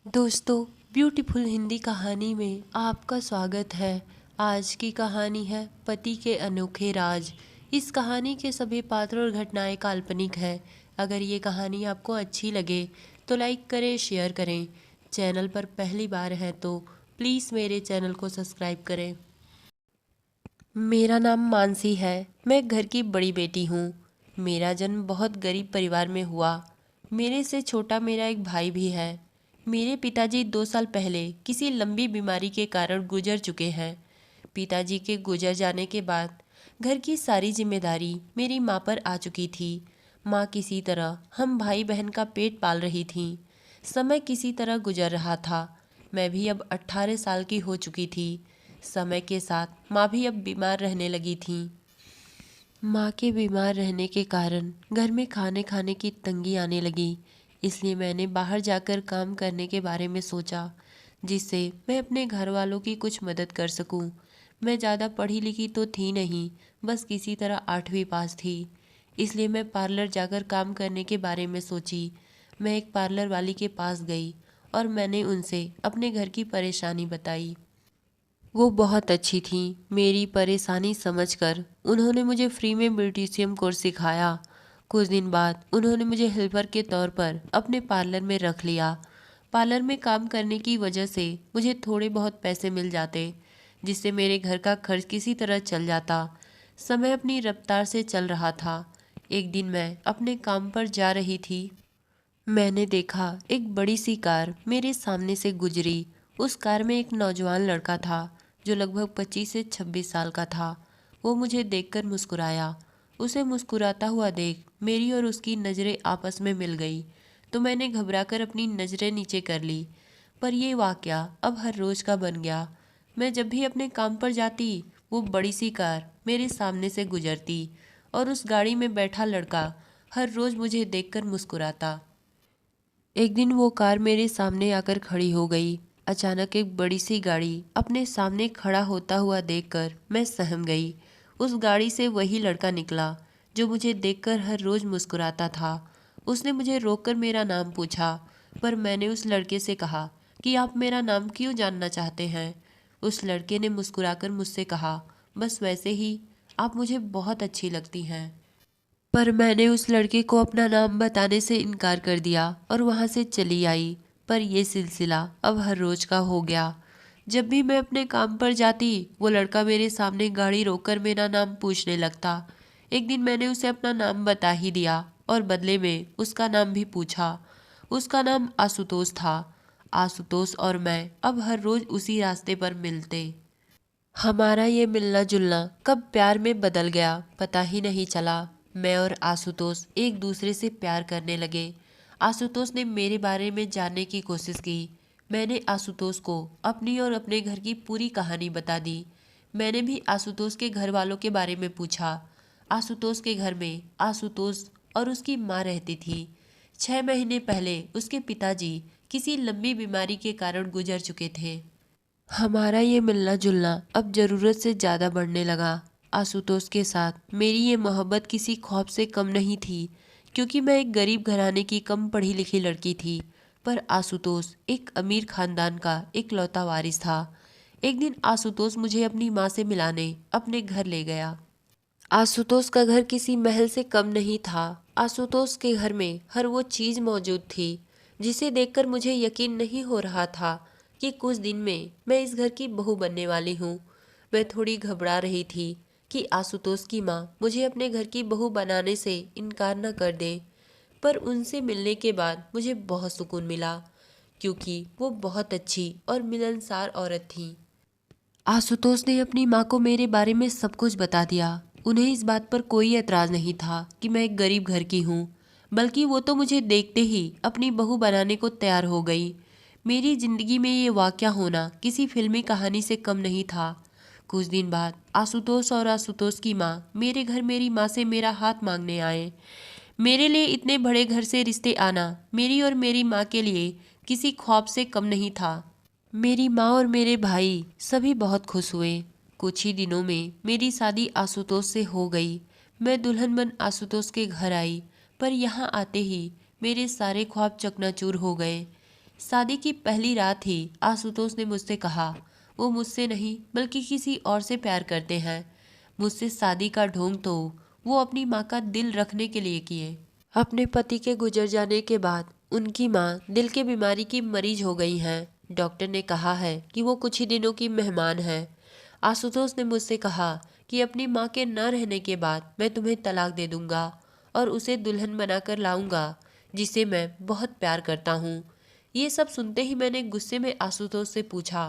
दोस्तों, ब्यूटीफुल हिंदी कहानी में आपका स्वागत है। आज की कहानी है पति के अनोखे राज। इस कहानी के सभी पात्र और घटनाएं काल्पनिक हैं। अगर ये कहानी आपको अच्छी लगे तो लाइक करें, शेयर करें। चैनल पर पहली बार है तो प्लीज़ मेरे चैनल को सब्सक्राइब करें। मेरा नाम मानसी है। मैं घर की बड़ी बेटी हूँ। मेरा जन्म बहुत गरीब परिवार में हुआ। मेरे से छोटा मेरा एक भाई भी है। मेरे पिताजी 2 साल पहले किसी लंबी बीमारी के कारण गुजर चुके हैं। पिताजी के गुजर जाने के बाद घर की सारी जिम्मेदारी मेरी माँ पर आ चुकी थी। माँ किसी तरह हम भाई बहन का पेट पाल रही थी। समय किसी तरह गुजर रहा था। मैं भी अब 18 साल की हो चुकी थी। समय के साथ माँ भी अब बीमार रहने लगी थी। माँ के बीमार रहने के कारण घर में खाने की तंगी आने लगी। इसलिए मैंने बाहर जाकर काम करने के बारे में सोचा, जिससे मैं अपने घर वालों की कुछ मदद कर सकूं। मैं ज़्यादा पढ़ी लिखी तो थी नहीं, बस किसी तरह 8वीं पास थी। इसलिए मैं पार्लर जाकर काम करने के बारे में सोची। मैं एक पार्लर वाली के पास गई और मैंने उनसे अपने घर की परेशानी बताई। वो बहुत अच्छी थी। मेरी परेशानी समझकर उन्होंने मुझे फ्री में ब्यूटिशियन कोर्स सिखाया। कुछ दिन बाद उन्होंने मुझे हेल्पर के तौर पर अपने पार्लर में रख लिया। पार्लर में काम करने की वजह से मुझे थोड़े बहुत पैसे मिल जाते, जिससे मेरे घर का खर्च किसी तरह चल जाता। समय अपनी रफ्तार से चल रहा था। एक दिन मैं अपने काम पर जा रही थी। मैंने देखा एक बड़ी सी कार मेरे सामने से गुजरी। उस कार में एक नौजवान लड़का था जो लगभग 25 से 26 साल का था। वो मुझे देखकर मुस्कुराया। उसे मुस्कुराता हुआ देख मेरी और उसकी नज़रें आपस में मिल गई, तो मैंने घबराकर अपनी नज़रें नीचे कर ली। पर यह वाकया अब हर रोज़ का बन गया। मैं जब भी अपने काम पर जाती, वो बड़ी सी कार मेरे सामने से गुजरती और उस गाड़ी में बैठा लड़का हर रोज़ मुझे देखकर मुस्कुराता। एक दिन वो कार मेरे सामने आकर खड़ी हो गई। अचानक एक बड़ी सी गाड़ी अपने सामने खड़ा होता हुआ देखकर मैं सहम गई। उस गाड़ी से वही लड़का निकला जो मुझे देखकर हर रोज़ मुस्कुराता था। उसने मुझे रोककर मेरा नाम पूछा, पर मैंने उस लड़के से कहा कि आप मेरा नाम क्यों जानना चाहते हैं। उस लड़के ने मुस्कुराकर मुझसे कहा, बस वैसे ही, आप मुझे बहुत अच्छी लगती हैं। पर मैंने उस लड़के को अपना नाम बताने से इनकार कर दिया और वहाँ से चली आई। पर यह सिलसिला अब हर रोज का हो गया। जब भी मैं अपने काम पर जाती, वो लड़का मेरे सामने गाड़ी रोककर मेरा नाम पूछने लगता। एक दिन मैंने उसे अपना नाम बता ही दिया और बदले में उसका नाम भी पूछा। उसका नाम आशुतोष था। आशुतोष और मैं अब हर रोज उसी रास्ते पर मिलते। हमारा ये मिलना जुलना कब प्यार में बदल गया पता ही नहीं चला। मैं और आशुतोष एक दूसरे से प्यार करने लगे। आशुतोष ने मेरे बारे में जानने की कोशिश की। मैंने आशुतोष को अपनी और अपने घर की पूरी कहानी बता दी। मैंने भी आशुतोष के घर वालों के बारे में पूछा। आशुतोष के घर में आशुतोष और उसकी माँ रहती थी। 6 महीने पहले उसके पिताजी किसी लंबी बीमारी के कारण गुजर चुके थे। हमारा ये मिलना जुलना अब ज़रूरत से ज़्यादा बढ़ने लगा। आशुतोष के साथ मेरी ये मोहब्बत किसी ख्वाब से कम नहीं थी, क्योंकि मैं एक गरीब घराने की कम पढ़ी लिखी लड़की थी। पर आशुतोष एक अमीर खानदान का इकलौता वारिस था। एक दिन आशुतोष मुझे अपनी माँ से मिलाने अपने घर ले गया। आशुतोष का घर किसी महल से कम नहीं था। आशुतोष के घर में हर वो चीज़ मौजूद थी जिसे देखकर मुझे यकीन नहीं हो रहा था कि कुछ दिन में मैं इस घर की बहू बनने वाली हूँ। मैं थोड़ी घबरा रही थी कि आशुतोष की माँ मुझे अपने घर की बहू बनाने से इनकार न कर दे। पर उनसे मिलने के बाद मुझे बहुत सुकून मिला, क्योंकि वो बहुत अच्छी और मिलनसार औरत थी। आशुतोष ने अपनी माँ को मेरे बारे में सब कुछ बता दिया। उन्हें इस बात पर कोई एतराज़ नहीं था कि मैं एक गरीब घर की हूँ, बल्कि वो तो मुझे देखते ही अपनी बहू बनाने को तैयार हो गई। मेरी ज़िंदगी में ये वाक़या होना किसी फिल्मी कहानी से कम नहीं था। कुछ दिन बाद आशुतोष और आशुतोष की माँ मेरे घर मेरी माँ से मेरा हाथ मांगने आए। मेरे लिए इतने बड़े घर से रिश्ते आना मेरी और मेरी माँ के लिए किसी ख्वाब से कम नहीं था। मेरी माँ और मेरे भाई सभी बहुत खुश हुए। कुछ ही दिनों में मेरी शादी आशुतोष से हो गई। मैं दुल्हन बन आशुतोष के घर आई, पर यहाँ आते ही मेरे सारे ख्वाब चकनाचूर हो गए। शादी की पहली रात ही आशुतोष ने मुझसे कहा वो मुझसे नहीं बल्कि किसी और से प्यार करते हैं। मुझसे शादी का ढोंग तो वो अपनी माँ का दिल रखने के लिए किए। अपने पति के गुजर जाने के बाद उनकी माँ दिल की बीमारी की मरीज हो गई हैं। डॉक्टर ने कहा है कि वो कुछ ही दिनों की मेहमान है। आशुतोष ने मुझसे कहा कि अपनी माँ के न रहने के बाद मैं तुम्हें तलाक दे दूंगा और उसे दुल्हन बनाकर लाऊंगा जिसे मैं बहुत प्यार करता हूँ। ये सब सुनते ही मैंने गुस्से में आशुतोष से पूछा,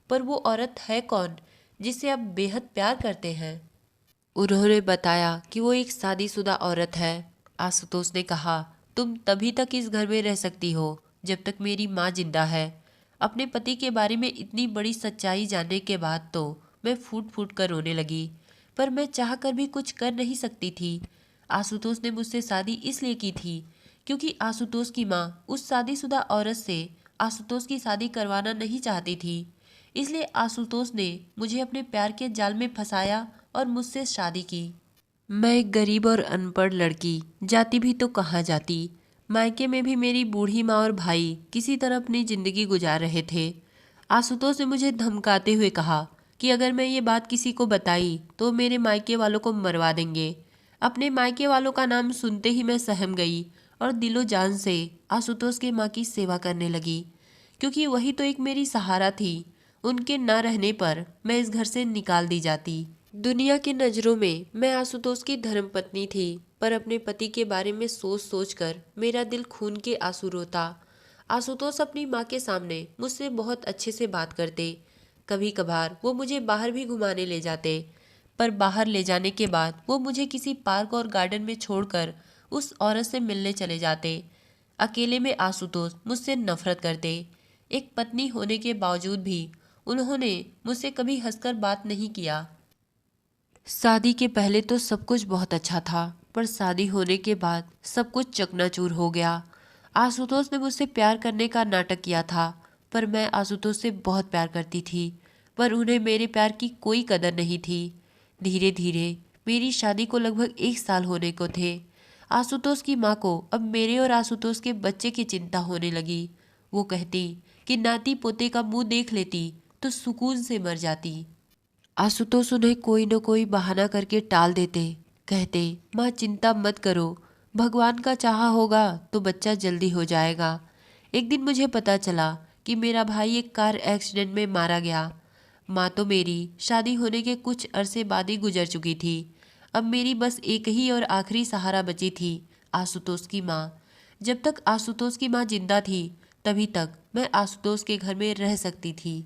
पर वो औरत है कौन जिसे आप बेहद प्यार करते हैं? उन्होंने बताया कि वो एक शादीशुदा औरत है। आशुतोष ने कहा, तुम तभी तक इस घर में रह सकती हो जब तक मेरी माँ जिंदा है। अपने पति के बारे में इतनी बड़ी सच्चाई जानने के बाद तो मैं फूट फूट कर रोने लगी, पर मैं चाह कर भी कुछ कर नहीं सकती थी। आशुतोष ने मुझसे शादी इसलिए की थी क्योंकि आशुतोष की माँ उस शादीशुदा औरत से आशुतोष की शादी करवाना नहीं चाहती थी। इसलिए आशुतोष ने मुझे अपने प्यार के जाल में फंसाया और मुझसे शादी की। मैं एक गरीब और अनपढ़ लड़की जाती भी तो कहाँ जाती। मायके में भी मेरी बूढ़ी माँ और भाई किसी तरह अपनी जिंदगी गुजार रहे थे। आशुतोष ने मुझे धमकाते हुए कहा कि अगर मैं ये बात किसी को बताई तो मेरे मायके वालों को मरवा देंगे। अपने मायके वालों का नाम सुनते ही मैं सहम गई और दिलो जान से आशुतोष की माँ की सेवा करने लगी, क्योंकि वही तो एक मेरी सहारा थी। उनके ना रहने पर मैं इस घर से निकाल दी जाती। दुनिया की नज़रों में मैं आशुतोष की धर्मपत्नी थी, पर अपने पति के बारे में सोच सोच कर मेरा दिल खून के आंसू रोता। आशुतोष अपनी माँ के सामने मुझसे बहुत अच्छे से बात करते। कभी कभार वो मुझे बाहर भी घुमाने ले जाते, पर बाहर ले जाने के बाद वो मुझे किसी पार्क और गार्डन में छोड़कर उस औरत से मिलने चले जाते। अकेले में आशुतोष मुझसे नफरत करते। एक पत्नी होने के बावजूद भी उन्होंने मुझसे कभी हंसकर बात नहीं किया। शादी के पहले तो सब कुछ बहुत अच्छा था, पर शादी होने के बाद सब कुछ चकनाचूर हो गया। आशुतोष ने मुझसे प्यार करने का नाटक किया था, पर मैं आशुतोष से बहुत प्यार करती थी, पर उन्हें मेरे प्यार की कोई कदर नहीं थी। धीरे धीरे मेरी शादी को लगभग 1 साल होने को थे। आशुतोष की माँ को अब मेरे और आशुतोष के बच्चे की चिंता होने लगी। वो कहती कि नाती पोते का मुंह देख लेती तो सुकून से मर जाती। आशुतोष उन्हें कोई न कोई बहाना करके टाल देते। कहते, माँ चिंता मत करो, भगवान का चाहा होगा तो बच्चा जल्दी हो जाएगा। एक दिन मुझे पता चला कि मेरा भाई एक कार एक्सीडेंट में मारा गया। माँ तो मेरी शादी होने के कुछ अरसे बाद ही गुजर चुकी थी। अब मेरी बस एक ही और आखिरी सहारा बची थी, आशुतोष की माँ। जब तक आशुतोष की माँ जिंदा थी तभी तक मैं आशुतोष के घर में रह सकती थी।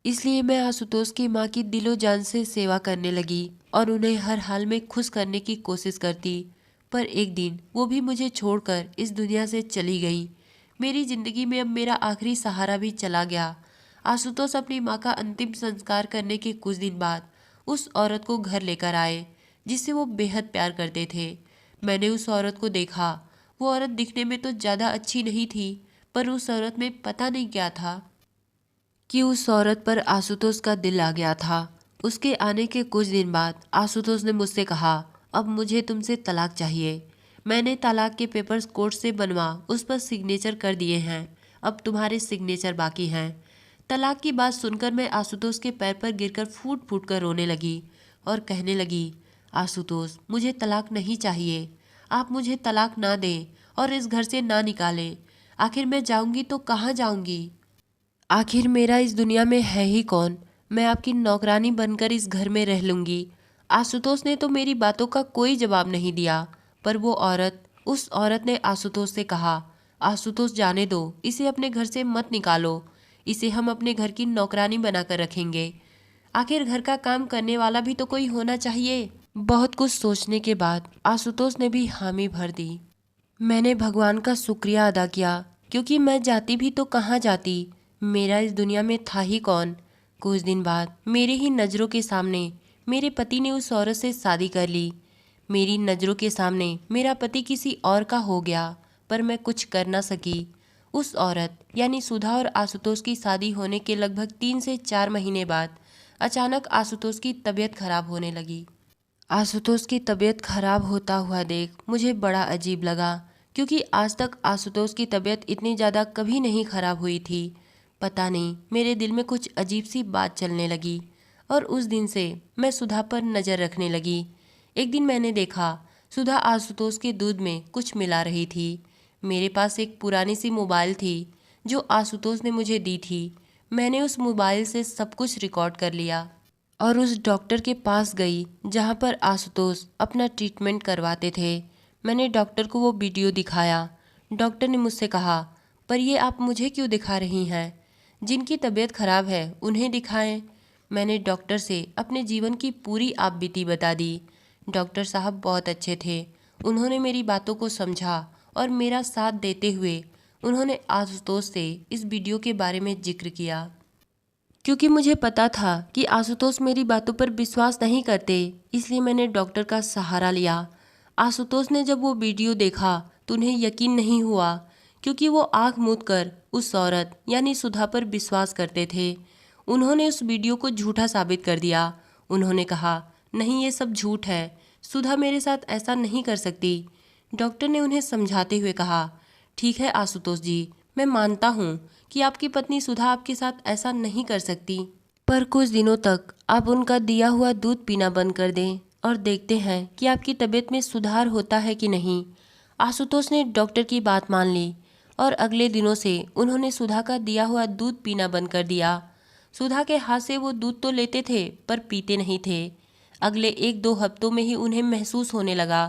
इसलिए मैं आशुतोष की माँ की दिलो जान से सेवा करने लगी और उन्हें हर हाल में खुश करने की कोशिश करती। पर एक दिन वो भी मुझे छोड़कर इस दुनिया से चली गई। मेरी जिंदगी में अब मेरा आखिरी सहारा भी चला गया। आशुतोष अपनी माँ का अंतिम संस्कार करने के कुछ दिन बाद उस औरत को घर लेकर आए जिससे वो बेहद प्यार करते थे। मैंने उस औरत को देखा। वो औरत दिखने में तो ज़्यादा अच्छी नहीं थी, पर उस औरत में पता नहीं क्या था कि उस औरत पर आशुतोष का दिल आ गया था। उसके आने के कुछ दिन बाद आशुतोष ने मुझसे कहा, अब मुझे तुमसे तलाक चाहिए। मैंने तलाक के पेपर्स कोर्ट से बनवा उस पर सिग्नेचर कर दिए हैं, अब तुम्हारे सिग्नेचर बाकी हैं। तलाक की बात सुनकर मैं आशुतोष के पैर पर गिरकर फूट फूट कर रोने लगी और कहने लगी, आशुतोष मुझे तलाक नहीं चाहिए। आप मुझे तलाक ना दें और इस घर से ना निकालें। आखिर मैं जाऊंगी तो कहाँ जाऊंगी? आखिर मेरा इस दुनिया में है ही कौन? मैं आपकी नौकरानी बनकर इस घर में रह लूंगी। आशुतोष ने तो मेरी बातों का कोई जवाब नहीं दिया, पर वो औरत, उस औरत ने आशुतोष से कहा, आशुतोष जाने दो, इसे अपने घर से मत निकालो। इसे हम अपने घर की नौकरानी बनाकर रखेंगे। आखिर घर का काम करने वाला भी तो कोई होना चाहिए। बहुत कुछ सोचने के बाद आशुतोष ने भी हामी भर दी। मैंने भगवान का शुक्रिया अदा किया, क्योंकि मैं जाती भी तो कहाँ जाती, मेरा इस दुनिया में था ही कौन। कुछ दिन बाद मेरे ही नज़रों के सामने मेरे पति ने उस औरत से शादी कर ली। मेरी नज़रों के सामने मेरा पति किसी और का हो गया, पर मैं कुछ कर ना सकी। उस औरत यानी सुधा और आशुतोष की शादी होने के लगभग 3 से 4 महीने बाद अचानक आशुतोष की तबीयत खराब होने लगी। आशुतोष की तबीयत खराब होता हुआ देख मुझे बड़ा अजीब लगा, क्योंकि आज तक आशुतोष की तबीयत इतनी ज़्यादा कभी नहीं खराब हुई थी। पता नहीं मेरे दिल में कुछ अजीब सी बात चलने लगी और उस दिन से मैं सुधा पर नज़र रखने लगी। एक दिन मैंने देखा सुधा आशुतोष के दूध में कुछ मिला रही थी। मेरे पास एक पुरानी सी मोबाइल थी जो आशुतोष ने मुझे दी थी। मैंने उस मोबाइल से सब कुछ रिकॉर्ड कर लिया और उस डॉक्टर के पास गई जहाँ पर आशुतोष अपना ट्रीटमेंट करवाते थे। मैंने डॉक्टर को वो वीडियो दिखाया। डॉक्टर ने मुझसे कहा, पर ये आप मुझे क्यों दिखा रही हैं? जिनकी तबीयत खराब है उन्हें दिखाएं। मैंने डॉक्टर से अपने जीवन की पूरी आपबीती बता दी। डॉक्टर साहब बहुत अच्छे थे। उन्होंने मेरी बातों को समझा और मेरा साथ देते हुए उन्होंने आशुतोष से इस वीडियो के बारे में जिक्र किया। क्योंकि मुझे पता था कि आशुतोष मेरी बातों पर विश्वास नहीं करते, इसलिए मैंने डॉक्टर का सहारा लिया। आशुतोष ने जब वो वीडियो देखा तो उन्हें यकीन नहीं हुआ, क्योंकि वो आंख मूंद कर उस औरत यानी सुधा पर विश्वास करते थे। उन्होंने उस वीडियो को झूठा साबित कर दिया। उन्होंने कहा, नहीं ये सब झूठ है, सुधा मेरे साथ ऐसा नहीं कर सकती। डॉक्टर ने उन्हें समझाते हुए कहा, ठीक है आशुतोष जी, मैं मानता हूँ कि आपकी पत्नी सुधा आपके साथ ऐसा नहीं कर सकती, पर कुछ दिनों तक आप उनका दिया हुआ दूध पीना बंद कर दें और देखते हैं कि आपकी तबीयत में सुधार होता है कि नहीं। आशुतोष ने डॉक्टर की बात मान ली और अगले दिनों से उन्होंने सुधा का दिया हुआ दूध पीना बंद कर दिया। सुधा के हाथ से वो दूध तो लेते थे पर पीते नहीं थे। अगले 1-2 हफ्तों में ही उन्हें महसूस होने लगा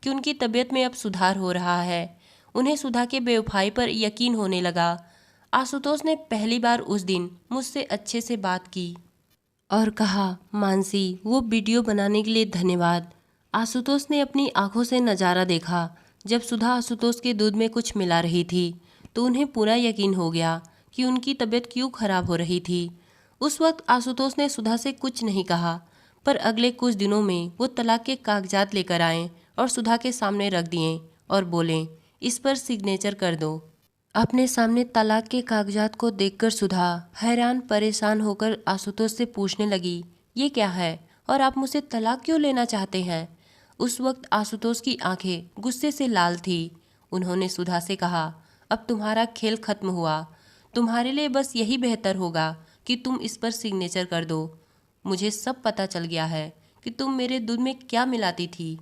कि उनकी तबीयत में अब सुधार हो रहा है। उन्हें सुधा के बेवफाई पर यकीन होने लगा। आशुतोष ने पहली बार उस दिन मुझसे अच्छे से बात की और कहा, मानसी वो वीडियो बनाने के लिए धन्यवाद। आशुतोष ने अपनी आंखों से नज़ारा देखा। जब सुधा आशुतोष के दूध में कुछ मिला रही थी तो उन्हें पूरा यकीन हो गया कि उनकी तबीयत क्यों खराब हो रही थी। उस वक्त आशुतोष ने सुधा से कुछ नहीं कहा, पर अगले कुछ दिनों में वो तलाक के कागजात लेकर आए और सुधा के सामने रख दिए और बोले, इस पर सिग्नेचर कर दो। अपने सामने तलाक के कागजात को देखकर सुधा हैरान परेशान होकर आशुतोष से पूछने लगी, ये क्या है और आप मुझसे तलाक क्यों लेना चाहते हैं? उस वक्त आशुतोष की आंखें गुस्से से लाल थी। उन्होंने सुधा से कहा, अब तुम्हारा खेल खत्म हुआ। तुम्हारे लिए बस यही बेहतर होगा कि तुम इस पर सिग्नेचर कर दो। मुझे सब पता चल गया है कि तुम मेरे दूध में क्या मिलाती थी।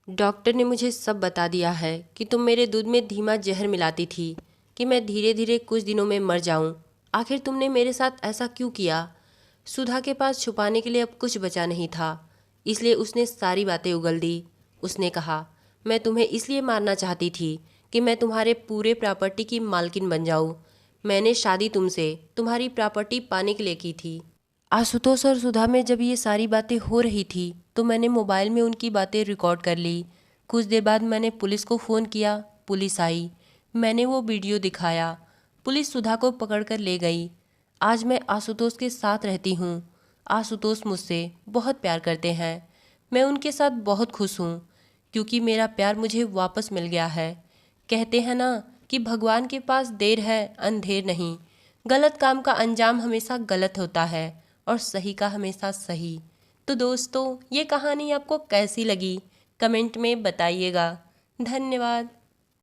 डॉक्टर ने मुझे सब बता दिया है कि तुम मेरे दूध में धीमा जहर मिलाती थी कि मैं धीरे धीरे कुछ दिनों में मर जाऊं। आखिर तुमने मेरे साथ ऐसा क्यों किया? सुधा के पास छुपाने के लिए अब कुछ बचा नहीं था, इसलिए उसने सारी बातें उगल दी। उसने कहा, मैं तुम्हें इसलिए मारना चाहती थी कि मैं तुम्हारे पूरे प्रॉपर्टी की मालकिन बन जाऊं। मैंने शादी तुमसे तुम्हारी प्रॉपर्टी पाने के लिए की थी। आशुतोष और सुधा में जब ये सारी बातें हो रही थी तो मैंने मोबाइल में उनकी बातें रिकॉर्ड कर ली। कुछ देर बाद मैंने पुलिस को फ़ोन किया। पुलिस आई। मैंने वो वीडियो दिखाया। पुलिस सुधा को पकड़कर ले गई। आज मैं आशुतोष के साथ रहती हूँ। आशुतोष मुझसे बहुत प्यार करते हैं। मैं उनके साथ बहुत खुश हूँ क्योंकि मेरा प्यार मुझे वापस मिल गया है। कहते हैं ना कि भगवान के पास देर है अंधेर नहीं। गलत काम का अंजाम हमेशा गलत होता है और सही का हमेशा सही। तो दोस्तों, ये कहानी आपको कैसी लगी कमेंट में बताइएगा। धन्यवाद।